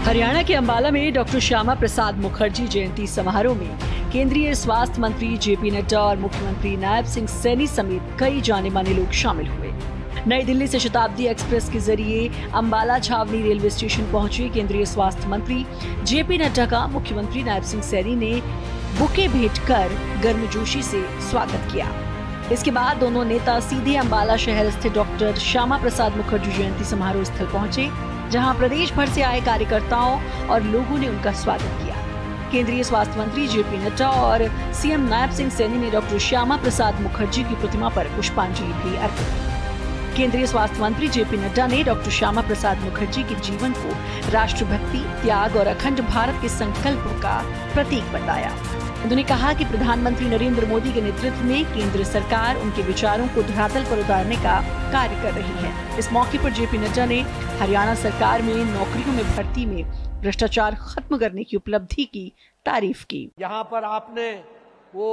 हरियाणा के अंबाला में डॉक्टर श्यामा प्रसाद मुखर्जी जयंती समारोह में केंद्रीय स्वास्थ्य मंत्री जेपी नड्डा और मुख्यमंत्री नायब सिंह सैनी समेत कई जाने माने लोग शामिल हुए। नई दिल्ली से शताब्दी एक्सप्रेस के जरिए अंबाला छावनी रेलवे स्टेशन पहुंचे केंद्रीय स्वास्थ्य मंत्री जेपी नड्डा का मुख्यमंत्री नायब सिंह सैनी ने बुके भेंट कर गर्मजोशी से स्वागत किया। इसके बाद दोनों नेता सीधे अंबाला शहर स्थित डॉक्टर श्यामा प्रसाद मुखर्जी जयंती समारोह स्थल पहुंचे, जहां प्रदेश भर से आए कार्यकर्ताओं और लोगों ने उनका स्वागत किया। केंद्रीय स्वास्थ्य मंत्री जेपी नड्डा और सीएम नायब सिंह सैनी ने डॉक्टर श्यामा प्रसाद मुखर्जी की प्रतिमा पर पुष्पांजलि भी अर्पित की। केंद्रीय स्वास्थ्य मंत्री जेपी नड्डा ने डॉक्टर श्यामा प्रसाद मुखर्जी के जीवन को राष्ट्रभक्ति, त्याग और अखंड भारत के संकल्पों का प्रतीक बताया। उन्होंने कहा कि प्रधानमंत्री नरेंद्र मोदी के नेतृत्व में केंद्र सरकार उनके विचारों को धरातल पर उतारने का कार्य कर रही है। इस मौके पर जेपी नड्डा ने हरियाणा सरकार में नौकरियों में भर्ती में भ्रष्टाचार खत्म करने की उपलब्धि की तारीफ की। यहाँ पर आपने वो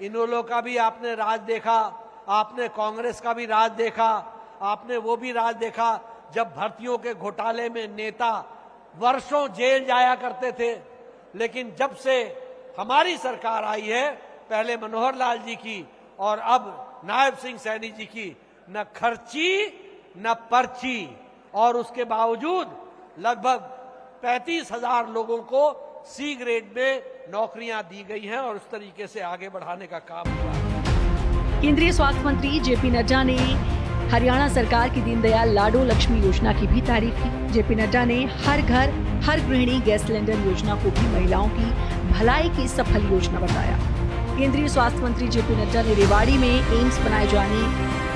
इनेलो का भी आपने राज देखा, आपने कांग्रेस का भी राज देखा, आपने वो भी राज देखा जब भर्तियों के घोटाले में नेता वर्षों जेल जाया करते थे। लेकिन जब से हमारी सरकार आई है, पहले मनोहर लाल जी की और अब नायब सिंह सैनी जी की, न खर्ची न पर्ची, और उसके बावजूद लगभग 35,000 लोगों को सी ग्रेड में नौकरियां दी गई हैं और उस तरीके से आगे बढ़ाने का काम हुआ है। केंद्रीय स्वास्थ्य मंत्री जेपी नड्डा ने हरियाणा सरकार की दीनदयाल लाडो लक्ष्मी योजना की भी तारीफ की। जेपी नड्डा ने हर घर हर गृहिणी गैस सिलेंडर योजना को भी महिलाओं की भलाई की सफल योजना बताया। केंद्रीय स्वास्थ्य मंत्री जेपी नड्डा ने रेवाड़ी में एम्स बनाए जाने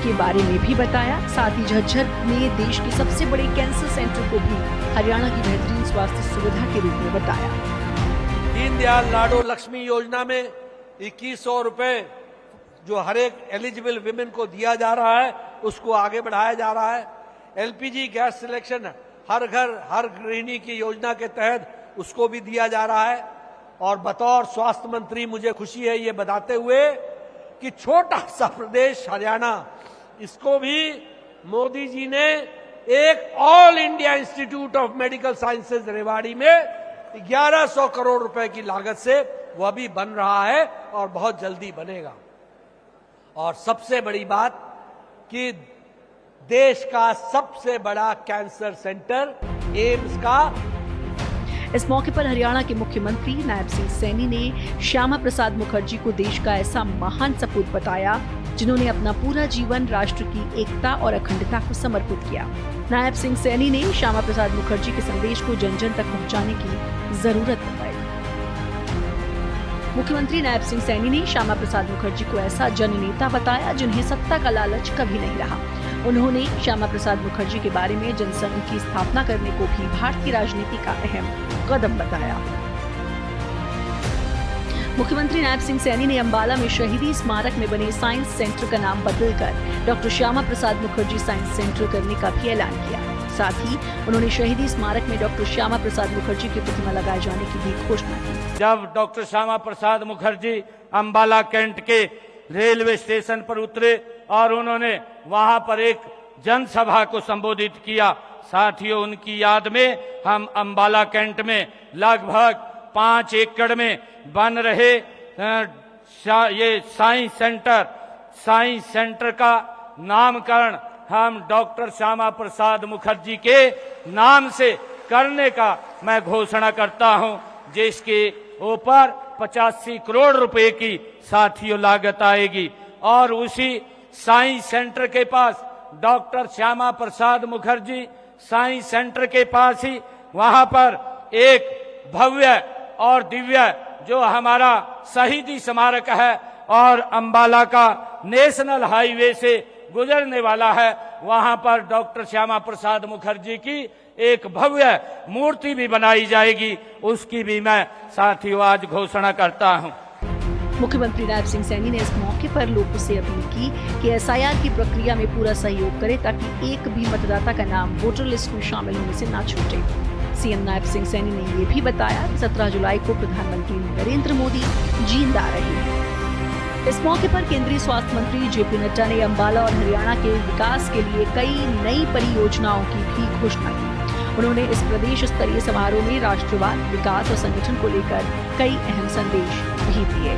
के बारे में भी बताया। साथ ही झज्जर में देश के सबसे बड़े कैंसर सेंटर को भी हरियाणा की बेहतरीन स्वास्थ्य सुविधा के रूप में बताया। दीनदयाल लाडो लक्ष्मी योजना में 2100 रुपए जो हर एक एलिजिबल विमेन को दिया जा रहा है, उसको आगे बढ़ाया जा रहा है। एलपीजी गैस सिलेक्शन हर घर हर गृहिणी की योजना के तहत उसको भी दिया जा रहा है। और बतौर स्वास्थ्य मंत्री मुझे खुशी है ये बताते हुए कि छोटा सा प्रदेश हरियाणा, इसको भी मोदी जी ने एक all India institute of medical sciences Rewari में 1100 करोड़ रुपए की लागत से वह भी बन रहा है और बहुत जल्दी बनेगा। और सबसे बड़ी बात कि देश का सबसे बड़ा कैंसर सेंटर एम्स का। इस मौके पर हरियाणा के मुख्यमंत्री नायब सिंह सैनी ने श्यामा प्रसाद मुखर्जी को देश का ऐसा महान सपूत बताया जिन्होंने अपना पूरा जीवन राष्ट्र की एकता और अखंडता को समर्पित किया। नायब सिंह सैनी ने श्यामा प्रसाद मुखर्जी के संदेश को जन जन तक पहुंचाने की जरूरत बताई। मुख्यमंत्री नायब सिंह सैनी ने श्यामा प्रसाद मुखर्जी को ऐसा जननेता बताया जिन्हें सत्ता का लालच कभी नहीं रहा। उन्होंने श्यामा प्रसाद मुखर्जी के बारे में जनसंघ की स्थापना करने को भी भारतीय राजनीति का अहम कदम बताया। मुख्यमंत्री नायब सिंह सैनी ने अंबाला में शहीदी स्मारक में बने साइंस सेंटर का नाम बदलकर doctor Shyama Prasad Mukherjee science centre करने का भी ऐलान किया। साथ ही उन्होंने शहीदी स्मारक में डॉक्टर श्यामा प्रसाद मुखर्जी की प्रतिमा लगाए जाने की भी घोषणा की। जब डॉक्टर श्यामा प्रसाद मुखर्जी अंबाला कैंट के रेलवे स्टेशन पर उतरे और उन्होंने वहां पर एक जनसभा को संबोधित किया, साथियों उनकी याद में हम अंबाला कैंट में लगभग 5 एकड़ में बन रहे ये साइंस सेंटर का नामकरण हम डॉक्टर श्यामा प्रसाद मुखर्जी के नाम से करने का मैं घोषणा करता हूं, जिसके ऊपर 85 करोड़ रुपए की साथियों लागत आएगी। और उसी साइंस सेंटर के पास doctor Shyama Prasad Mukherjee science centre के पास ही वहां पर एक भव्य और दिव्य जो हमारा शहीदी स्मारक है और अंबाला का नेशनल हाईवे से गुजरने वाला है, वहां पर डॉक्टर श्यामा प्रसाद मुखर्जी की एक भव्य मूर्ति भी बनाई जाएगी, उसकी भी मैं साथियों आज घोषणा करता हूं। मुख्यमंत्री नायब सिंह सैनी ने इस मौके पर लोगों से अपील की कि एसआईआर की प्रक्रिया में पूरा सहयोग करें ताकि एक भी मतदाता का नाम वोटर लिस्ट में शामिल होने से न छूटे। सीएम नायब सिंह सैनी ने ये भी बताया कि 17 जुलाई को प्रधानमंत्री नरेंद्र मोदी जिंदा रहेंगे। इस मौके पर केंद्रीय स्वास्थ्य मंत्री जेपी नड्डा ने अंबाला और हरियाणा के विकास के लिए कई नई परियोजनाओं की भी घोषणा की। उन्होंने इस प्रदेश स्तरीय समारोह में राष्ट्रवाद, विकास और संगठन को लेकर कई अहम संदेश भी दिए।